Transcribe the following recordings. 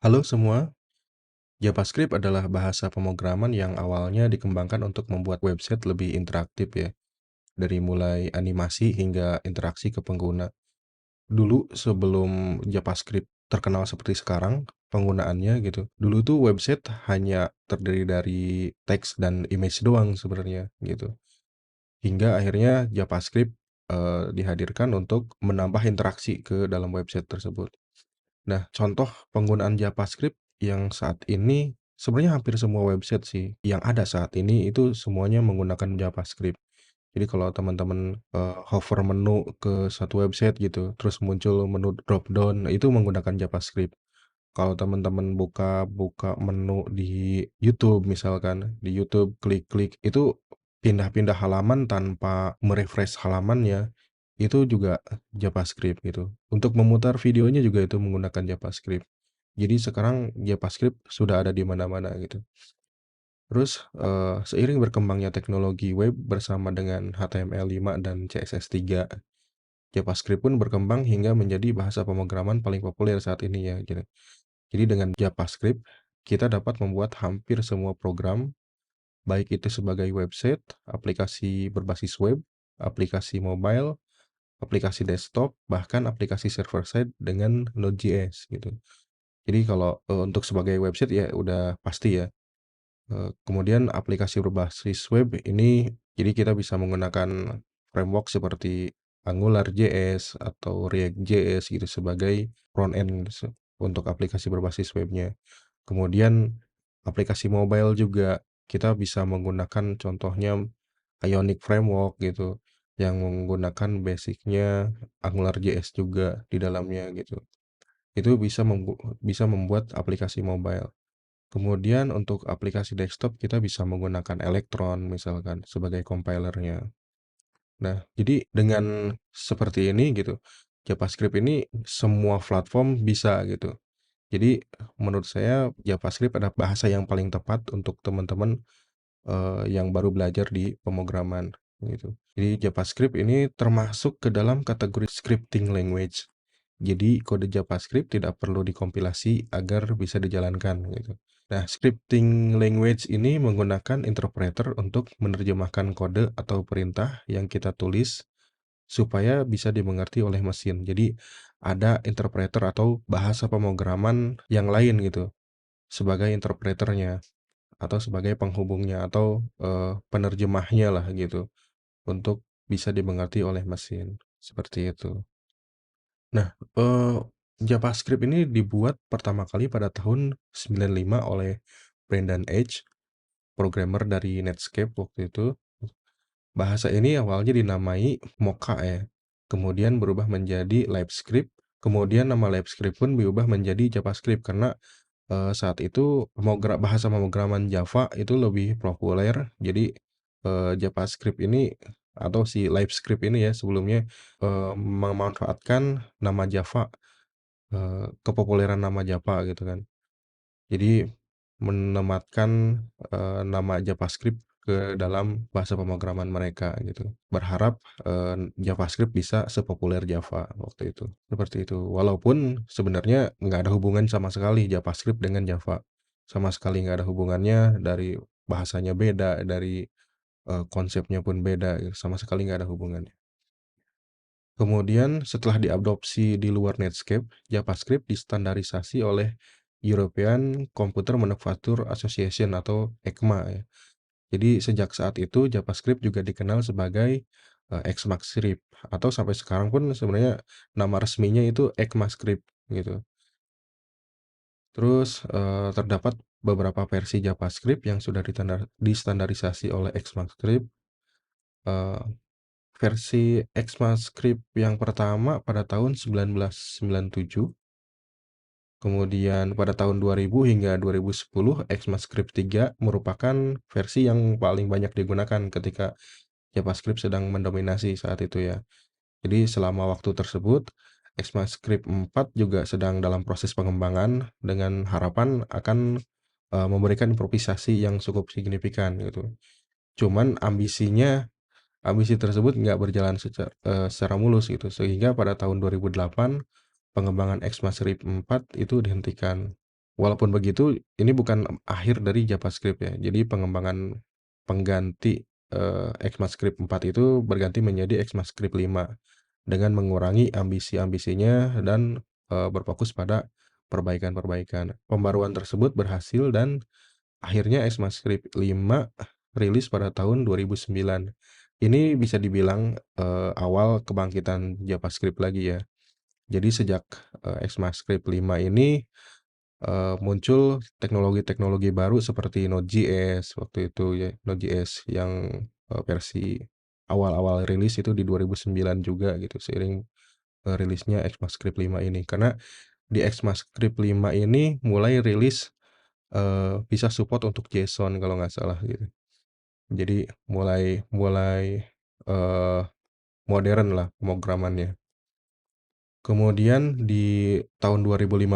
Halo semua, JavaScript adalah bahasa pemrograman yang awalnya dikembangkan untuk membuat website lebih interaktif ya, dari mulai animasi hingga interaksi ke pengguna. Dulu sebelum JavaScript terkenal seperti sekarang penggunaannya gitu. Dulu tuh website hanya terdiri dari teks dan image doang sebenarnya gitu. Hingga akhirnya JavaScript dihadirkan untuk menambah interaksi ke dalam website tersebut. Nah, contoh penggunaan JavaScript yang saat ini sebenarnya hampir semua website sih yang ada saat ini itu semuanya menggunakan JavaScript. Jadi kalau teman-teman, hover menu ke satu website gitu, terus muncul menu drop down, itu menggunakan JavaScript. Kalau teman-teman buka buka menu di YouTube misalkan, di YouTube klik-klik, itu pindah-pindah halaman tanpa halamannya, itu juga JavaScript gitu. Untuk memutar videonya juga itu menggunakan JavaScript. Jadi sekarang JavaScript sudah ada di mana-mana gitu. Terus, seiring berkembangnya teknologi web bersama dengan HTML5 dan CSS3, JavaScript pun berkembang hingga menjadi bahasa pemrograman paling populer saat ini ya gitu. Jadi dengan JavaScript, kita dapat membuat hampir semua program, baik itu sebagai website, aplikasi berbasis web, aplikasi mobile, aplikasi desktop, bahkan aplikasi server side dengan Node.js gitu. Jadi kalau untuk sebagai website ya udah pasti ya. Kemudian aplikasi berbasis web ini jadi kita bisa menggunakan framework seperti AngularJS atau React.js gitu sebagai front end untuk aplikasi berbasis webnya. Kemudian aplikasi mobile juga kita bisa menggunakan contohnya Ionic Framework gitu yang menggunakan basicnya AngularJS juga di dalamnya gitu. Itu bisa membuat aplikasi mobile. Kemudian untuk aplikasi desktop kita bisa menggunakan Electron misalkan sebagai compilernya. Nah, jadi dengan seperti ini gitu, JavaScript ini semua platform bisa gitu. Jadi menurut saya JavaScript adalah bahasa yang paling tepat untuk teman-teman yang baru belajar di pemrograman gitu. Jadi JavaScript ini termasuk ke dalam kategori scripting language. Jadi kode JavaScript tidak perlu dikompilasi agar bisa dijalankan gitu. Nah, scripting language ini menggunakan interpreter untuk menerjemahkan kode atau perintah yang kita tulis supaya bisa dimengerti oleh mesin. Jadi ada interpreter atau bahasa pemrograman yang lain gitu sebagai interpreternya atau sebagai penghubungnya atau penerjemahnya lah gitu untuk bisa dimengerti oleh mesin seperti itu. Nah, JavaScript ini dibuat pertama kali pada tahun 95 oleh Brendan Eich, programmer dari Netscape waktu itu. Bahasa ini awalnya dinamai Mocha ya, kemudian berubah menjadi LiveScript, kemudian nama LiveScript pun berubah menjadi JavaScript karena saat itu bahasa pemrograman Java itu lebih populer. Jadi, JavaScript ini atau si LiveScript ini ya sebelumnya, memanfaatkan nama Java, kepopuleran nama Java gitu kan. Jadi menempatkan, nama JavaScript ke dalam bahasa pemrograman mereka gitu. Berharap, JavaScript bisa sepopuler Java waktu itu, seperti itu. Walaupun sebenarnya nggak ada hubungan sama sekali JavaScript dengan Java. Sama sekali nggak ada hubungannya, dari bahasanya beda, dari, konsepnya pun beda gitu, sama sekali nggak ada hubungannya. Kemudian setelah diadopsi di luar Netscape, JavaScript distandarisasi oleh European Computer Manufacture Association atau ECMA ya. Jadi sejak saat itu JavaScript juga dikenal sebagai ECMAScript atau sampai sekarang pun sebenarnya nama resminya itu ECMAScript gitu. Terus terdapat beberapa versi JavaScript yang sudah distandarisasi oleh ECMAScript. Eh, Versi ECMAScript yang pertama pada tahun 1997, kemudian pada tahun 2000 hingga 2010 ECMAScript 3 merupakan versi yang paling banyak digunakan ketika JavaScript sedang mendominasi saat itu ya. Jadi selama waktu tersebut ECMAScript 4 juga sedang dalam proses pengembangan dengan harapan akan memberikan improvisasi yang cukup signifikan gitu. Cuman ambisi tersebut nggak berjalan secara mulus gitu, sehingga pada tahun 2008 pengembangan ECMAScript 4 itu dihentikan. Walaupun begitu, ini bukan akhir dari JavaScript ya. Jadi pengembangan pengganti ECMAScript 4 itu berganti menjadi ECMAScript 5 dengan mengurangi ambisi-ambisinya dan berfokus pada perbaikan-perbaikan. Pembaruan tersebut berhasil dan akhirnya ECMAScript 5 rilis pada tahun 2009. Ini bisa dibilang awal kebangkitan JavaScript lagi ya. Jadi sejak ECMAScript 5 ini muncul teknologi-teknologi baru seperti Node.js waktu itu ya, Node.js yang versi awal-awal rilis itu di 2009 juga gitu, seiring rilisnya ECMAScript 5 ini. Karena di ECMAScript 5 ini mulai rilis bisa support untuk JSON kalau nggak salah gitu. Jadi mulai mulai eh, modern lah pemrogramannya. Kemudian di tahun 2015,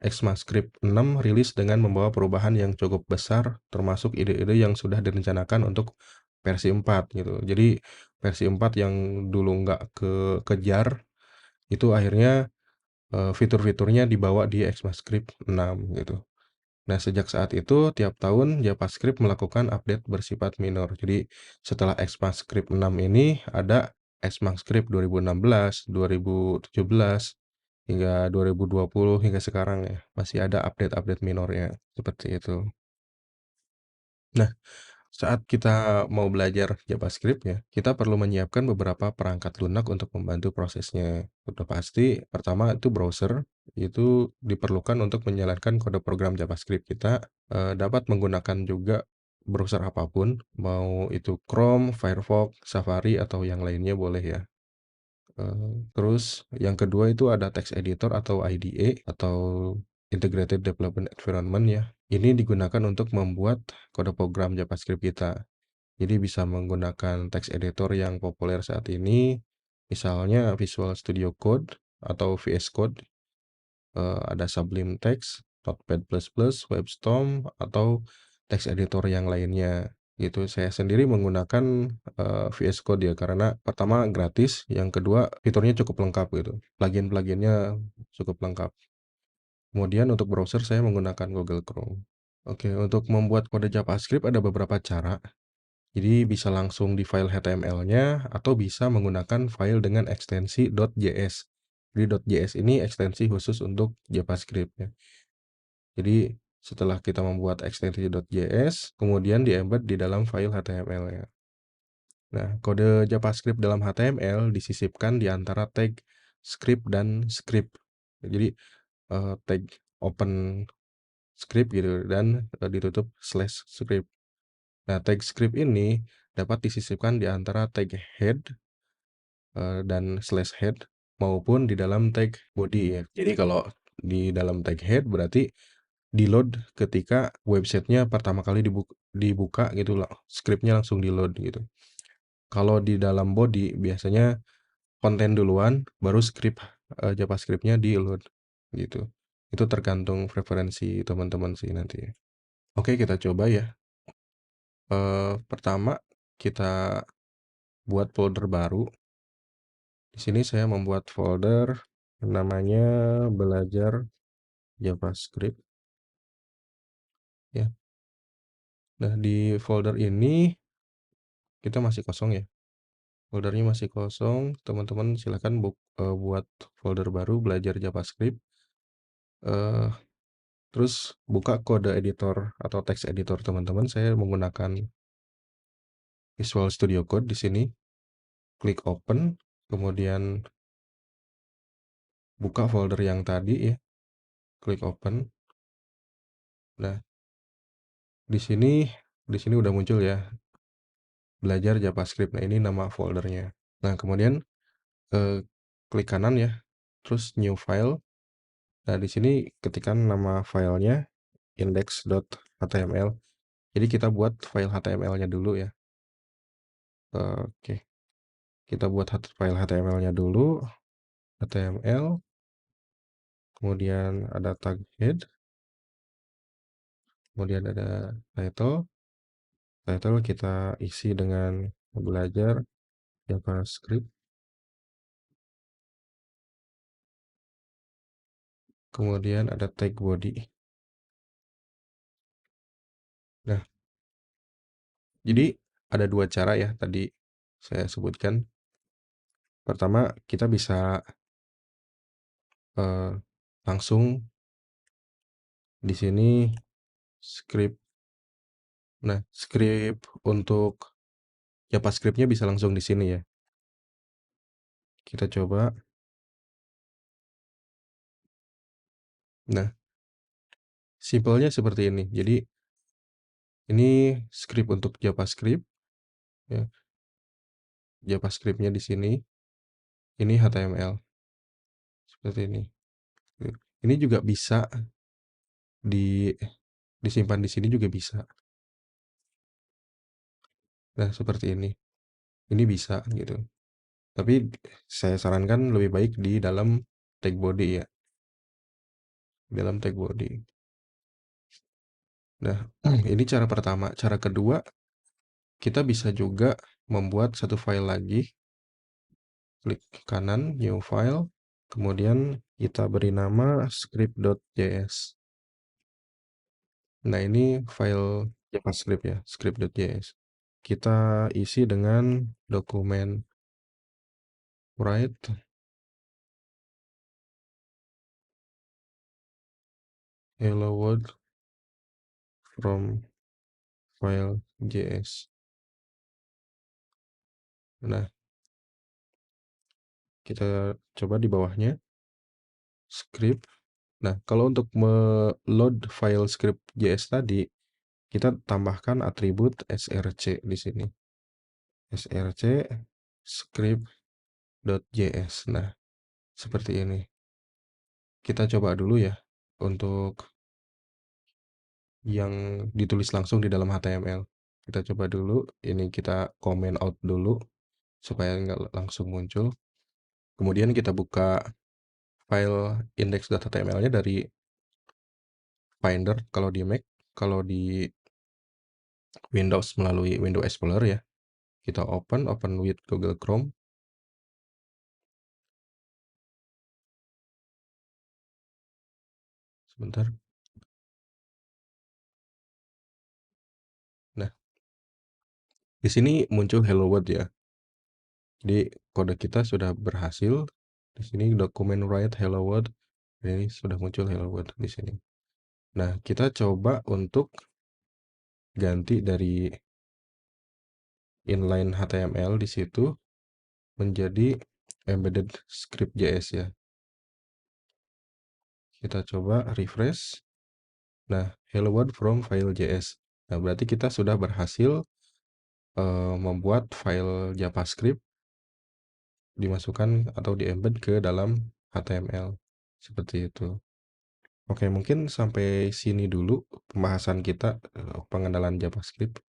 ECMAScript 6 rilis dengan membawa perubahan yang cukup besar, termasuk ide-ide yang sudah direncanakan untuk versi 4 gitu. Jadi versi 4 yang dulu nggak kejar, itu akhirnya fitur-fiturnya dibawa di ECMAScript 6 gitu. Nah, sejak saat itu, tiap tahun JavaScript melakukan update bersifat minor. Jadi, setelah ECMAScript 6 ini, ada ECMAScript 2016, 2017, hingga 2020, hingga sekarang ya. Masih ada update-update minornya, seperti itu. Nah, saat kita mau belajar JavaScript ya, kita perlu menyiapkan beberapa perangkat lunak untuk membantu prosesnya. Udah pasti, pertama itu browser, itu diperlukan untuk menjalankan kode program JavaScript kita. Dapat menggunakan juga browser apapun, mau itu Chrome, Firefox, Safari, atau yang lainnya boleh ya. Terus yang kedua itu ada text editor atau IDE atau Integrated Development Environment ya. Ini digunakan untuk membuat kode program JavaScript kita. Jadi bisa menggunakan text editor yang populer saat ini, misalnya Visual Studio Code atau VS Code, ada Sublime Text, Notepad++, WebStorm, atau text editor yang lainnya. Gitu. Saya sendiri menggunakan VS Code ya karena pertama gratis, yang kedua fiturnya cukup lengkap gitu. Plugin-pluginnya cukup lengkap. Kemudian untuk browser saya menggunakan Google Chrome. Oke, untuk membuat kode JavaScript ada beberapa cara. Jadi bisa langsung di file HTML-nya atau bisa menggunakan file dengan ekstensi .js. Jadi .js ini ekstensi khusus untuk JavaScript ya. Jadi setelah kita membuat ekstensi .js, kemudian di-embed di dalam file HTML ya. Nah, kode JavaScript dalam HTML disisipkan di antara tag script dan script. Jadi tag open script gitu dan ditutup slash script. Nah, tag script ini dapat disisipkan di antara tag head dan slash head maupun di dalam tag body ya. Jadi kalau di dalam tag head berarti di-load ketika websitenya pertama kali dibuka gitu lah, scriptnya langsung di-load gitu. Kalau di dalam body biasanya konten duluan, baru script JavaScript-nya di-load gitu. Itu tergantung preferensi teman-teman sih nanti. Oke, kita coba ya. Pertama kita buat folder baru. Di sini saya membuat folder namanya belajar JavaScript ya. Nah, di folder ini kita masih kosong ya. Foldernya masih kosong, teman-teman silakan buat folder baru belajar JavaScript. Eh, Terus buka kode editor atau text editor teman-teman. Saya menggunakan Visual Studio Code di sini. Klik open, kemudian buka folder yang tadi ya. Klik open. Nah, di sini udah muncul ya. Belajar JavaScript. Nah, ini nama foldernya. Nah, kemudian eh, klik kanan ya. Terus new file. Nah, di sini ketikkan nama filenya index.html. Jadi kita buat file HTML-nya dulu ya. Oke, kita buat file HTML-nya dulu. HTML, kemudian ada tag head, kemudian ada title. Title kita isi dengan belajar JavaScript. Kemudian ada tag body. Jadi ada dua cara ya tadi saya sebutkan. Pertama, kita bisa eh, langsung di sini script. Nah, script untuk JavaScript-nya bisa langsung di sini ya. Kita coba. Nah, simpelnya seperti ini. Jadi ini script untuk JavaScript ya. JavaScript-nya di sini. Ini HTML seperti ini. Ini juga bisa di disimpan di sini juga bisa. Nah, seperti ini. Ini bisa gitu. Tapi saya sarankan lebih baik di dalam tag body ya. Dalam tag body. Nah, ini cara pertama. Cara kedua, kita bisa juga membuat satu file lagi. Klik kanan, new file. Kemudian kita beri nama script.js. Nah, ini file JavaScript ya, script.js. Kita isi dengan dokumen write hello world from file js. Nah, kita coba di bawahnya script. Nah, kalau untuk load file script JS tadi, kita tambahkan atribut src di sini. Src script.js. Nah, seperti ini. Kita coba dulu ya untuk yang ditulis langsung di dalam HTML. Kita coba dulu, ini kita comment out dulu supaya nggak langsung muncul. Kemudian kita buka file index.html-nya dari Finder kalau di Mac, kalau di Windows melalui Windows Explorer ya. Kita open with Google Chrome. Sebentar. Nah, di sini muncul Hello World ya. Jadi kode kita sudah berhasil. Di sini dokumen write Hello World. Ini sudah muncul Hello World di sini. Nah, kita coba untuk ganti dari inline HTML di situ menjadi embedded script JS ya. Kita coba refresh. Nah, hello world from file JS. Nah, berarti kita sudah berhasil membuat file JavaScript dimasukkan atau di-embed ke dalam HTML. Seperti itu. Oke, mungkin sampai sini dulu pembahasan kita pengenalan JavaScript.